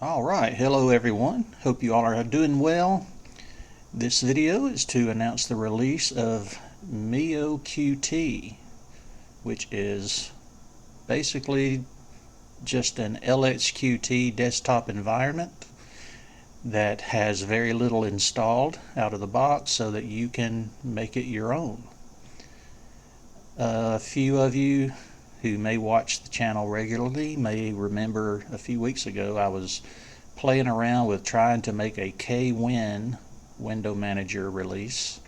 Alright, hello everyone. Hope you all are doing well. This video is to announce the release of Miyo-Qt, which is basically just an LXQt desktop environment that has very little installed out of the box so that you can make it your own. A few of you who may watch the channel regularly may remember a few weeks ago I was playing around with trying to make a KWin window manager release,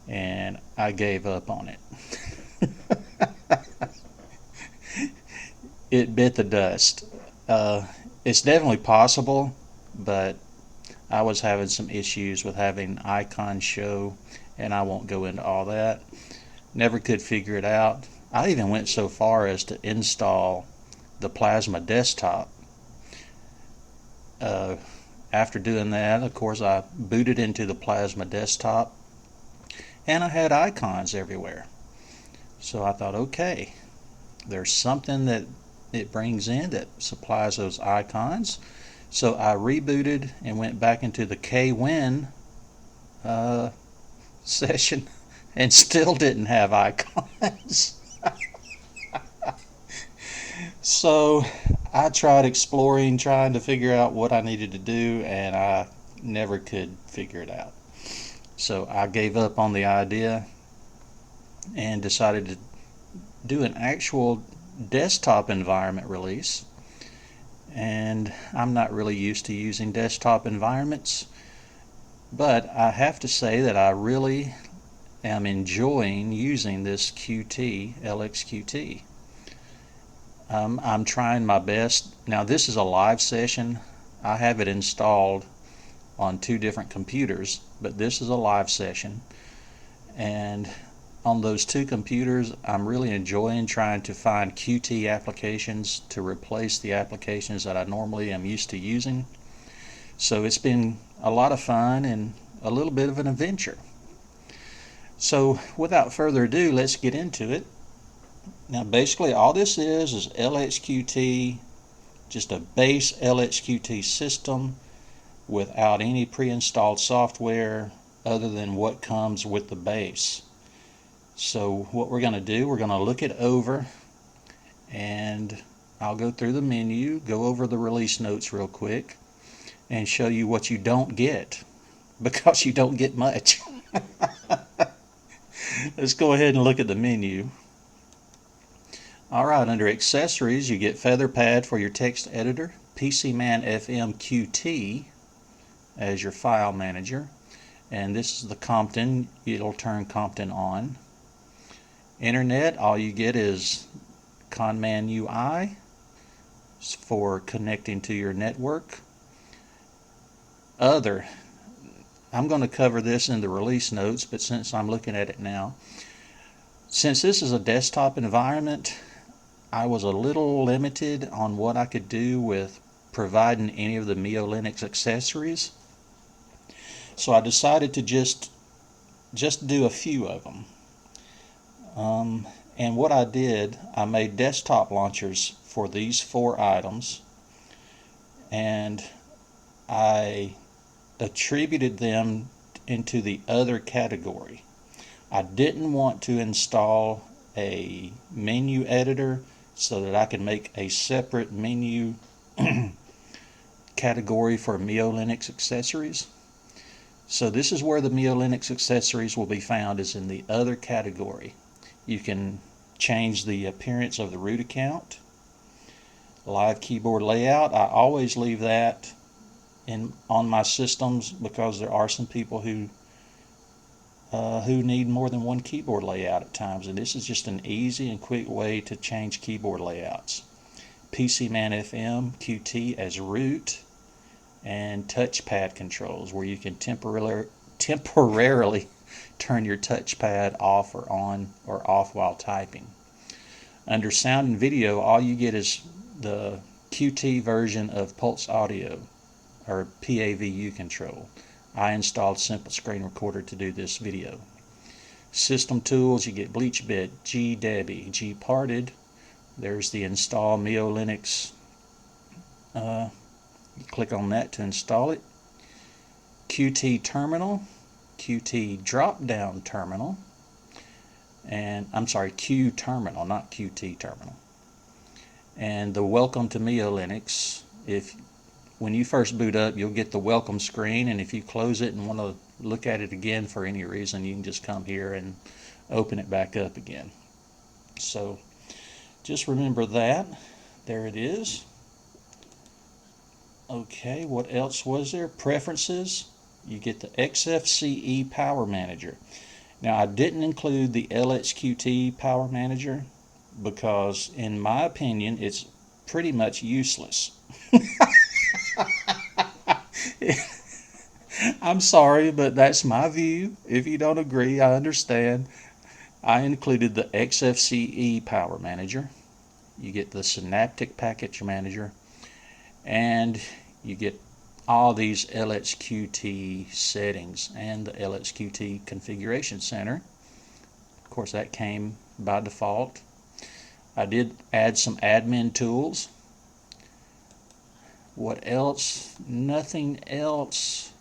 and I gave up on it. It bit the dust. It's definitely possible, but I was having some issues with having icons show, and I won't go into all that. Never could figure it out. I even went so far as to install the Plasma desktop. After doing that, of course, I booted into the Plasma desktop, and I had icons everywhere. So I thought, okay, there's something that it brings in that supplies those icons. So I rebooted and went back into the KWin session and still didn't have icons. So I tried exploring, trying to figure out what I needed to do, and I never could figure it out. So I gave up on the idea and decided to do an actual desktop environment release. And I'm not really used to using desktop environments, but I have to say that I really am enjoying using this Qt, LXQt. I'm trying my best. Now this is a live session. I have it installed on two different computers, but this is a live session, and on those two computers I'm really enjoying trying to find Qt applications to replace the applications that I normally am used to using. So it's been a lot of fun and a little bit of an adventure. So without further ado, let's get into it. Now basically all this is LXQt, just a base LXQt system without any pre-installed software other than what comes with the base. So what we're going to do, we're going to look it over, and I'll go through the menu, go over the release notes real quick, and show you what you don't get, because you don't get much. Let's go ahead and look at the menu. Alright, under accessories you get FeatherPad for your text editor, PCman FM Qt as your file manager, and this is the Compton. It'll turn Compton on. Internet, all you get is Conman UI for connecting to your network. Other, I'm going to cover this in the release notes, but since I'm looking at it now, since this is a desktop environment, I was a little limited on what I could do with providing any of the MiyoLinux accessories. So I decided to just do a few of them. And what I did, I made desktop launchers for these four items, and I attributed them into the other category. I didn't want to install a menu editor so that I could make a separate menu category for MiyoLinux accessories. So this is where the MiyoLinux accessories will be found, is in the other category. You can change the appearance of the root account. Live keyboard layout, I always leave that on my systems because there are some people who need more than one keyboard layout at times, and this is just an easy and quick way to change keyboard layouts. PCman FM Qt as root, and touchpad controls where you can temporarily turn your touchpad off or on or off while typing. Under sound and video, all you get is the Qt version of Pulse Audio or PAVU control. I installed Simple Screen Recorder to do this video. System tools, you get BleachBit, GDebi, Gparted. There's the install MiyoLinux You click on that to install it. Qt terminal, Qt drop down terminal, and I'm sorry, Q terminal, not Qt terminal. And the welcome to MiyoLinux. When you first boot up, you'll get the welcome screen, and if you close it and want to look at it again for any reason, you can just come here and open it back up again. So just remember that. There it is. Okay, what else was there? Preferences. You get the XFCE Power Manager. Now, I didn't include the LXQt Power Manager because, in my opinion, it's pretty much useless. I'm sorry, but that's my view. If you don't agree, I understand. I included the XFCE Power Manager. You get the Synaptic Package Manager, and you get all these LXQt settings and the LXQt Configuration Center. Of course, that came by default. I did add some admin tools. What else? Nothing else.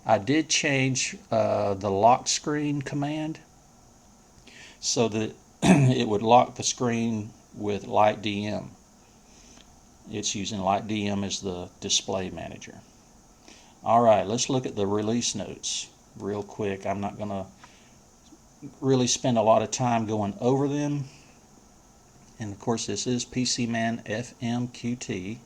I did change the lock screen command so that it would lock the screen with LightDM. It's using LightDM as the display manager. Alright, let's look at the release notes real quick. I'm not going to really spend a lot of time going over them. And of course, this is PCman FMQT.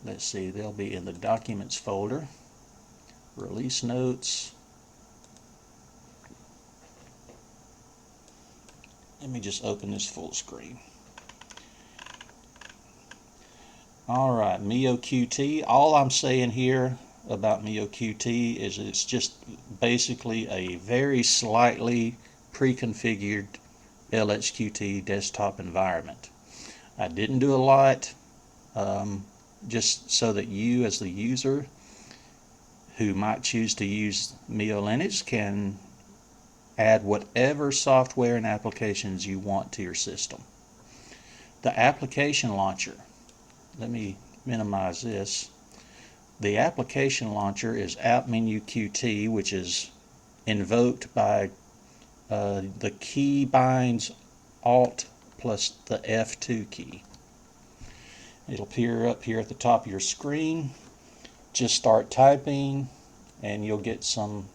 Let's see, they'll be in the Documents folder. Release notes. Let me just open this full screen. Alright, Miyo-Qt. All I'm saying here about Miyo-Qt is it's just basically a very slightly pre-configured LXQt desktop environment. I didn't do a lot, just so that you as the user who might choose to use MiyoLinux can add whatever software and applications you want to your system. The application launcher. Let me minimize this. The application launcher is out Miyo-Qt, which is invoked by the key binds Alt plus the F2 key. It'll appear up here at the top of your screen. Just start typing and you'll get some.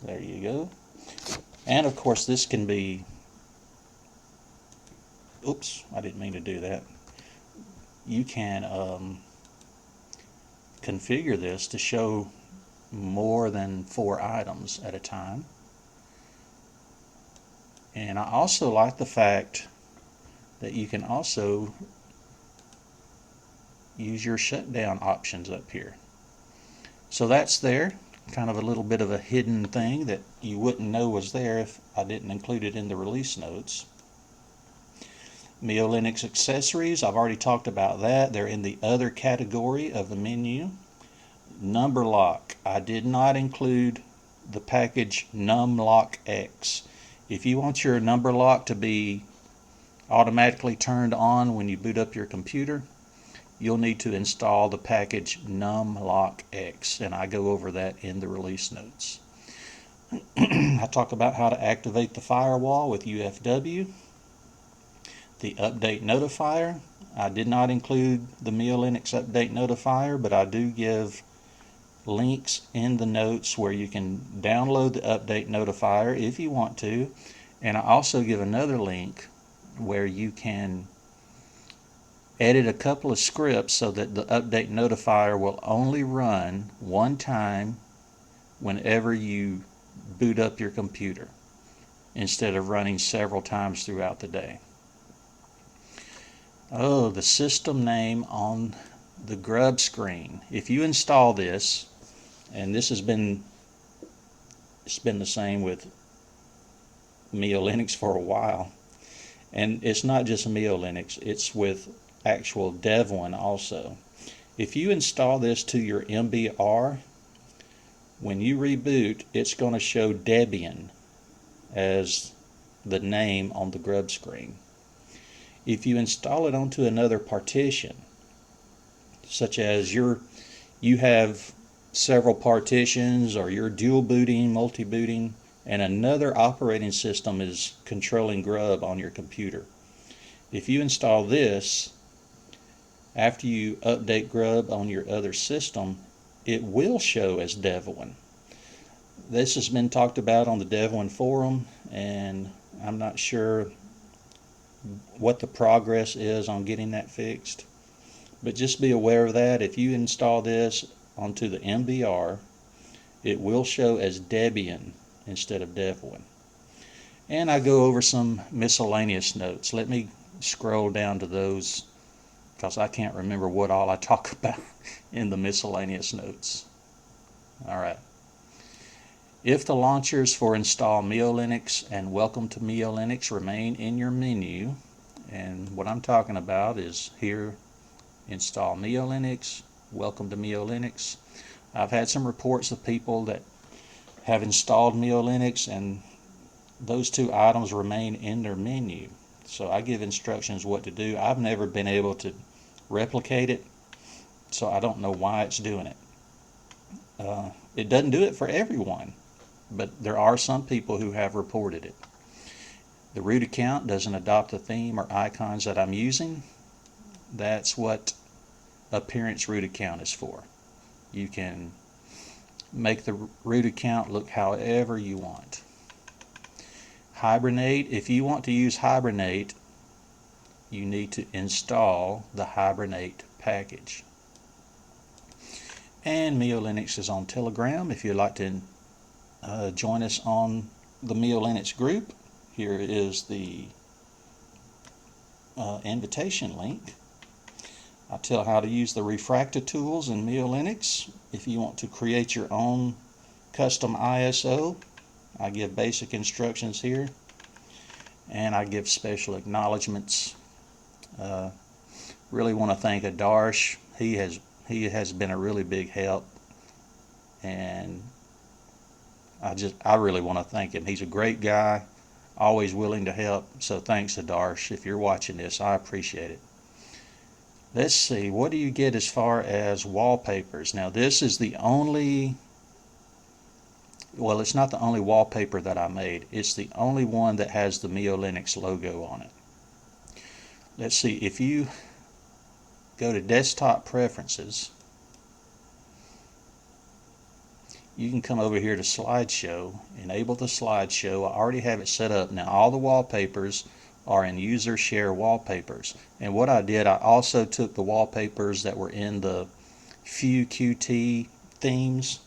There you go. And of course this can be, oops, I didn't mean to do that. You can configure this to show more than 4 items at a time. And I also like the fact that you can also use your shutdown options up here. So that's there, kind of a little bit of a hidden thing that you wouldn't know was there if I didn't include it in the release notes. MiyoLinux accessories, I've already talked about that. They're in the other category of the menu. Number lock, I did not include the package numlockx. If you want your number lock to be automatically turned on when you boot up your computer, you'll need to install the package numlockx, and I go over that in the release notes. I talk about how to activate the firewall with UFW. The update notifier, I did not include the MiyoLinux update notifier, but I do give links in the notes where you can download the update notifier if you want to, and I also give another link where you can edit a couple of scripts so that the update notifier will only run one time whenever you boot up your computer instead of running several times throughout the day. Oh, the system name on the grub screen. If you install this, and this has been, it's been the same with MiyoLinux for a while, and it's not just MiyoLinux, it's with actual Devuan also. If you install this to your MBR, when you reboot, it's going to show Debian as the name on the grub screen. If you install it onto another partition, such as you have several partitions, or you're dual booting, multi-booting, and another operating system is controlling grub on your computer. If you install this after you update grub on your other system, it will show as Devuan. This has been talked about on the Devuan forum, and I'm not sure what the progress is on getting that fixed. But just be aware of that. If you install this onto the MBR, it will show as Debian instead of Devuan. And I go over some miscellaneous notes. Let me scroll down to those, because I can't remember what all I talk about in the miscellaneous notes. Alright. If the launchers for install MiyoLinux and welcome to MiyoLinux remain in your menu, and what I'm talking about is here, install MiyoLinux, welcome to MiyoLinux. I've had some reports of people that have installed MiyoLinux and those two items remain in their menu. So I give instructions what to do. I've never been able to replicate it, so I don't know why it's doing it. It doesn't do it for everyone, but there are some people who have reported it. The root account doesn't adopt the theme or icons that I'm using. That's what appearance root account is for. You can make the root account look however you want. Hibernate, if you want to use Hibernate, you need to install the Hibernate package. And MiyoLinux is on Telegram. If you'd like to join us on the MiyoLinux group, here is the invitation link. I tell how to use the refractor tools in MiyoLinux. If you want to create your own custom ISO, I give basic instructions here, and I give special acknowledgments. Really want to thank Adarsh. He has been a really big help, and I really want to thank him. He's a great guy, always willing to help. So thanks, Adarsh. If you're watching this, I appreciate it. Let's see, what do you get as far as wallpapers? Now this is the only, well, it's not the only wallpaper that I made. It's the only one that has the MiyoLinux logo on it. Let's see, if you go to Desktop Preferences, you can come over here to Slideshow, enable the slideshow. I already have it set up. Now all the wallpapers are in User Share Wallpapers. And what I did, I also took the wallpapers that were in the Qt themes,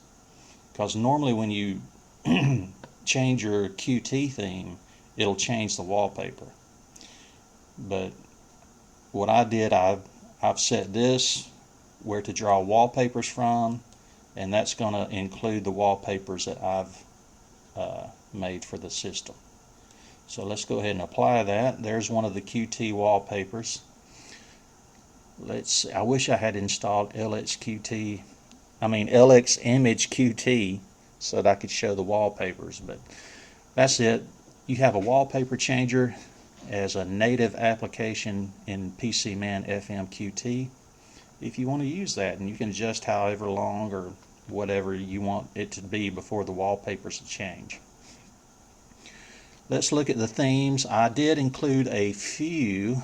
because normally when you change your Qt theme, it'll change the wallpaper. But what I did, I've set this where to draw wallpapers from, and that's going to include the wallpapers that I've made for the system. So let's go ahead and apply that. There's one of the Qt wallpapers. Let's see. I wish I had installed LXQt, LX Image Qt, so that I could show the wallpapers, but that's it. You have a wallpaper changer as a native application in PCMan FM Qt. If you want to use that, and you can adjust however long or whatever you want it to be before the wallpapers change. Let's look at the themes. I did include a few.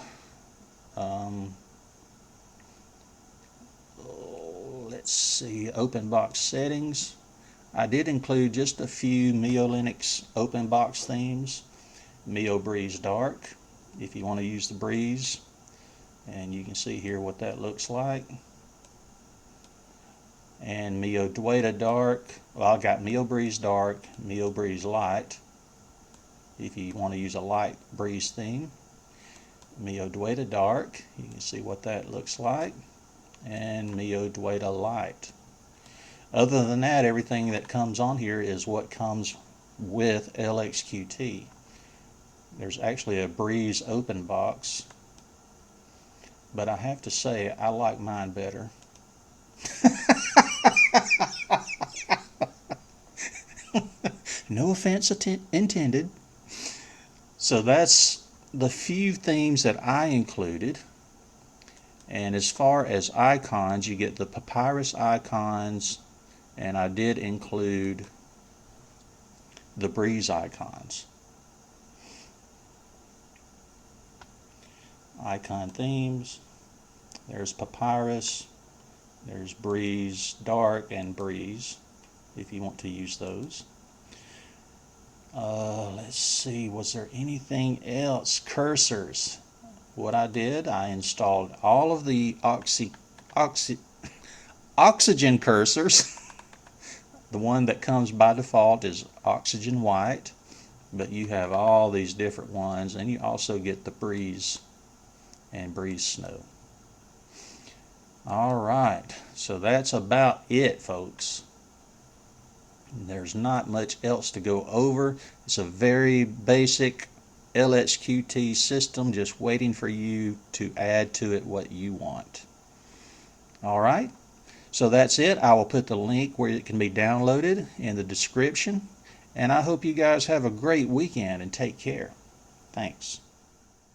Let's see, open box settings. I did include just a few MiyoLinux open box themes. MiyoBreeze Dark, if you want to use the breeze. And you can see here what that looks like. And MiyoDueta Dark. Well, I got MiyoBreeze Dark, MiyoBreeze Light, if you want to use a light breeze theme. MiyoDueta Dark, you can see what that looks like, and MiyoDueta Light. Other than that, everything that comes on here is what comes with LXQt. There's actually a breeze open box, but I have to say I like mine better. No offense intended. So that's the few themes that I included. And as far as icons, you get the papyrus icons, and I did include the breeze icons. Icon themes, there's papyrus, there's breeze, dark, and breeze, if you want to use those. Let's see, was there anything else? Cursors. What I did, I installed all of the oxygen cursors. The one that comes by default is oxygen white, but you have all these different ones, and you also get the breeze and breeze snow. Alright, so that's about it, folks. There's not much else to go over. It's a very basic LXQt system, just waiting for you to add to it what you want. Alright, so that's it. I will put the link where it can be downloaded in the description, and I hope you guys have a great weekend and take care. Thanks.